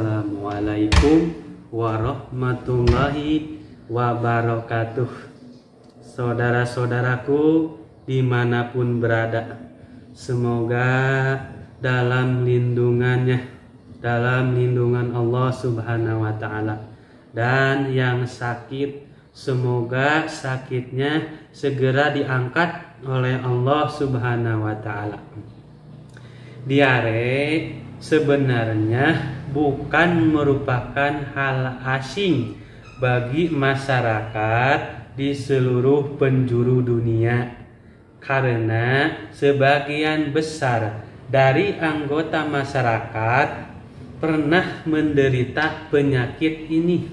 Assalamualaikum warahmatullahi wabarakatuh. Saudara-saudaraku dimanapun berada, semoga dalam lindungannya, dalam lindungan Allah Subhanahu wa Ta'ala. Dan yang sakit, semoga sakitnya segera diangkat oleh Allah Subhanahu wa Ta'ala. Diare sebenarnya bukan merupakan hal asing bagi masyarakat di seluruh penjuru dunia, karena sebagian besar dari anggota masyarakat pernah menderita penyakit ini.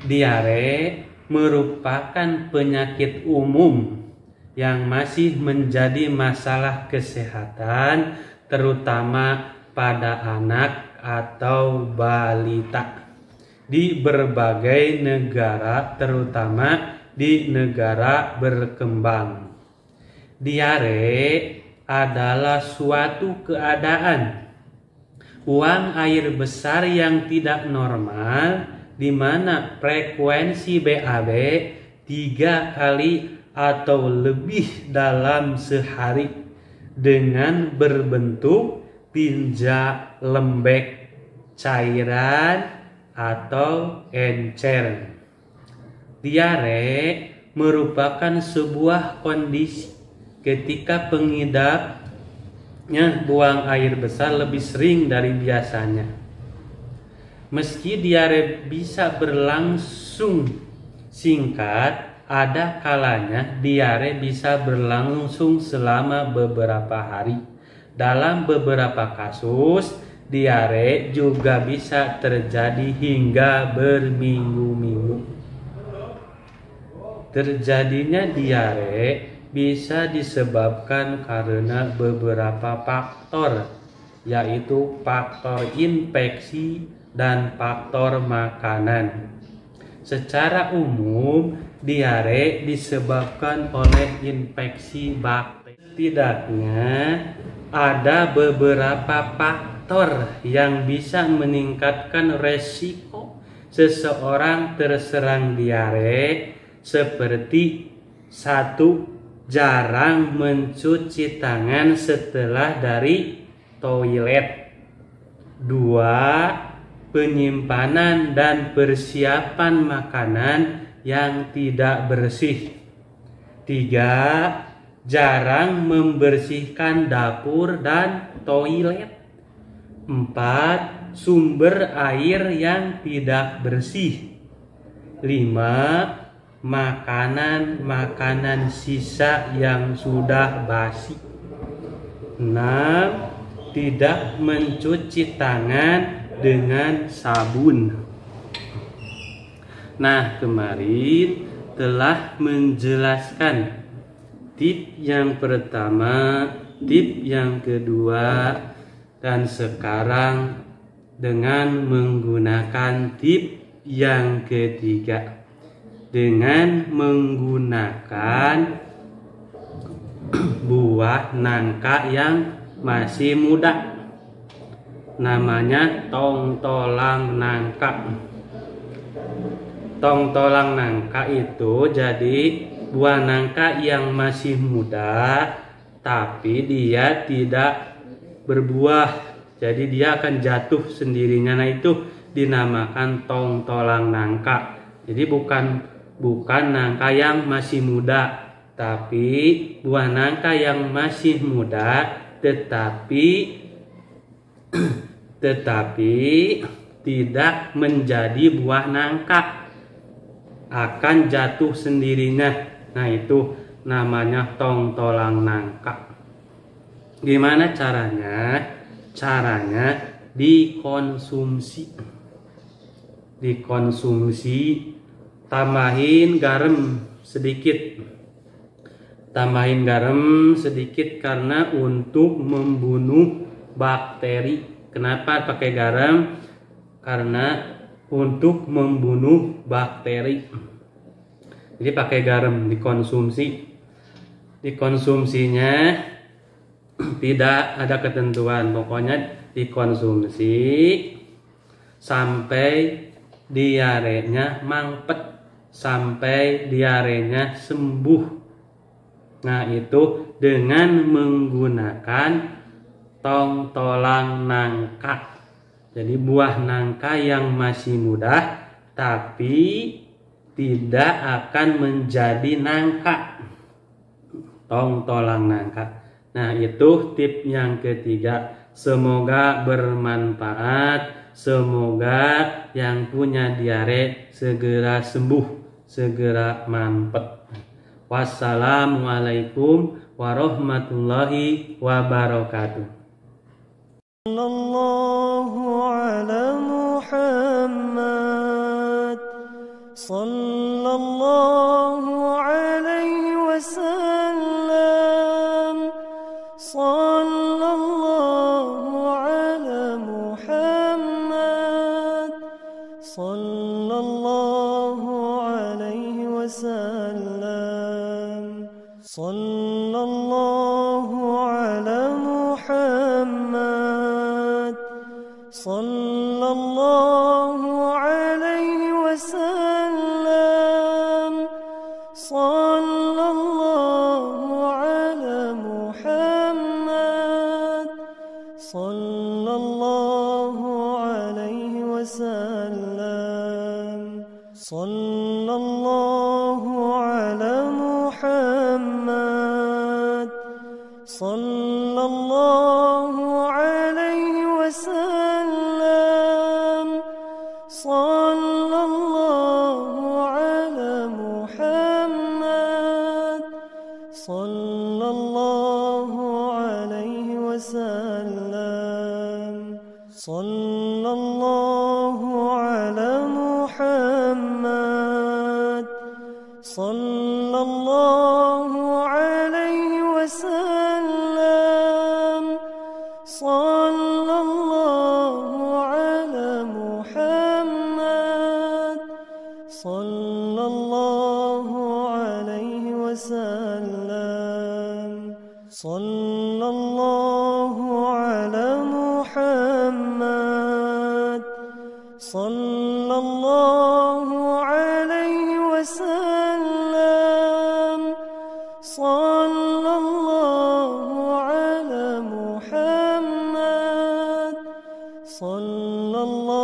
Diare merupakan penyakit umum yang masih menjadi masalah kesehatan, terutama pada anak atau balita di berbagai negara, terutama di negara berkembang. Diare adalah suatu keadaan buang air besar yang tidak normal, di mana frekuensi BAB 3 kali atau lebih dalam sehari dengan berbentuk tinja lembek, cairan, atau encer. Diare merupakan sebuah kondisi ketika pengidapnya buang air besar lebih sering dari biasanya. Meski diare bisa berlangsung singkat, ada kalanya diare bisa berlangsung selama beberapa hari. Dalam beberapa kasus, diare juga bisa terjadi hingga berminggu-minggu. Terjadinya diare bisa disebabkan karena beberapa faktor, yaitu faktor infeksi dan faktor makanan. Secara umum, diare disebabkan oleh infeksi bakteri. Setidaknya ada beberapa faktor yang bisa meningkatkan resiko seseorang terserang diare, seperti 1. Jarang mencuci tangan setelah dari toilet. 2. Penyimpanan dan persiapan makanan yang tidak bersih. 3. Jarang membersihkan dapur dan toilet. 4. Sumber air yang tidak bersih. 5. Makanan sisa yang sudah basi. 6. Tidak mencuci tangan dengan sabun. Nah, kemarin telah menjelaskan tip yang pertama, tip yang kedua, dan sekarang dengan menggunakan tip yang ketiga, dengan menggunakan buah nangka yang masih muda. Namanya tongtolang nangka. Tongtolang nangka itu jadi buah nangka yang masih muda, tapi dia tidak berbuah, jadi dia akan jatuh sendirinya. Nah, itu dinamakan tongtolang nangka. Jadi bukan nangka yang masih muda, tapi buah nangka yang masih muda, tetapi tidak menjadi buah nangka, akan jatuh sendirinya. Nah, itu namanya tongtolang nangka. Gimana caranya? Caranya dikonsumsi. Tambahin garam sedikit karena untuk membunuh bakteri. Kenapa pakai garam? Karena untuk membunuh bakteri. Jadi pakai garam dikonsumsi. Dikonsumsinya tidak ada ketentuan, pokoknya dikonsumsi sampai diarenya mangpet, sampai diarenya sembuh. Nah, itu dengan menggunakan tongtolang nangka. Jadi buah nangka yang masih muda tapi tidak akan menjadi nangka. Tongtolang nangka. Nah, itu tip yang ketiga. Semoga bermanfaat. Semoga yang punya diare segera sembuh, segera mampet. Wassalamualaikum warahmatullahi wabarakatuh. Sallallahu ala Muhammad, sallallahu alaihi wasallam, sallallahu ala Muhammad, sallallahu alaihi wasallam, sallallahu ala Muhammad, sallallahu alaihi wasallam, sallallahu ala Muhammad, sallallahu alaihi wasallam, sallallahu ala Muhammad, sallallahu alaihi wasallam, sallallahu ala Muhammad, sallallahu alaihi wasallam, sallallahu ala Muhammad, sallallahu alaihi wasallam, sallallahu ala Muhammad, sallallahu alaihi wasallam, sallallahu ala Muhammad, sallallahu alaihi wasallam, sallallahu ala Muhammad, sallallahu